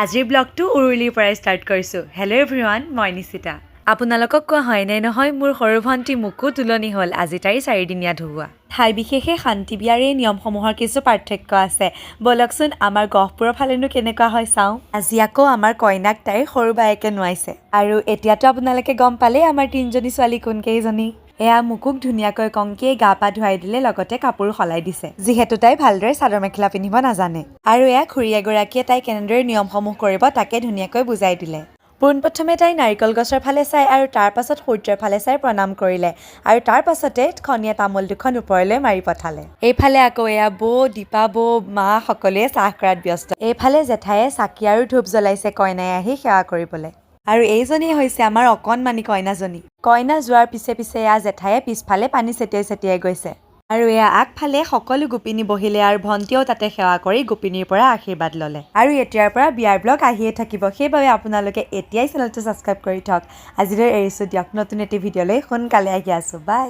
আজিৰ ব্লগটো উৰুলিৰ পৰাই ষ্টাৰ্ট কৰিছোঁ। হেল্ল' এভৰিৱান, মই নিচিতা। আপোনালোকক কোৱা হয় নে নহয়, মোৰ সৰু ভণ্টি মোকো তুলনি হ'ল আজি তাইৰ 4 দিনীয়া ধুওৱা। ঠাই বিশেষে শান্তি বিয়াৰ এই নিয়মসমূহৰ কিছু পাৰ্থক্য আছে। বলকচোন আমাৰ গহপুৰৰ ফালেনো কেনেকুৱা হয় চাওঁ। আজি আকৌ আমাৰ কইনাক তাইৰ সৰু বায়েকে নোৱাইছে। আৰু এতিয়াতো আপোনালোকে গম পালেই আমাৰ 3জনী ছোৱালী কোন কেইজনী। এয়া মুকুক ধুনীয়াকৈ কংকিয়ে গা পা ধুৱাই দিলে, লগতে কাপোৰ সলাই দিছে, যিহেতু তাই ভালদৰে চাদৰ মেখেলা পিন্ধিব নাজানে। আৰু এয়া খুৰী এগৰাকীয়ে তাই কেনেদৰে নিয়মসমূহ কৰিব তাকে ধুনীয়াকৈ বুজাই দিলে। পোনপ্ৰথমে তাই নাৰিকল গছৰ ফালে চাই আৰু তাৰ পাছত সূৰ্যৰ ফালে চাই প্ৰণাম কৰিলে আৰু তাৰ পাছতে খনীয়া তামোল দুখন ওপৰলৈ মাৰি পঠালে। এইফালে আকৌ এয়া বৌ, দীপা বৌ, মা সকলোৱে চাহ কৰাত ব্যস্ত। এইফালে জেঠায়ে চাকি আৰু ধূপ জ্বলাইছে কইনাই আহি সেৱা কৰিবলৈ। আৰু এইজনী হৈছে আমাৰ অকণমানি কইনাজনী। কইনা যোৱাৰ পিছে পিছে এয়া জেঠায়ে পিছফালে পানী ছটিয়াই গৈছে। আৰু এয়া আগফালে সকলো গোপিনী বহিলে আৰু ভণ্টিয়েও তাতে সেৱা কৰি গোপিনীৰ পৰা আশীৰ্বাদ ল'লে। আৰু এতিয়াৰ পৰা বিয়াৰ ব্লগ আহিয়ে থাকিব, সেইবাবে আপোনালোকে এতিয়াই চেনেলটো ছাবস্ক্ৰাইব কৰি থওক। আজিলৈ এৰিছোঁ দিয়ক, নতুন এটি ভিডিঅ'লৈ সোনকালে আহি আছোঁ। বাই।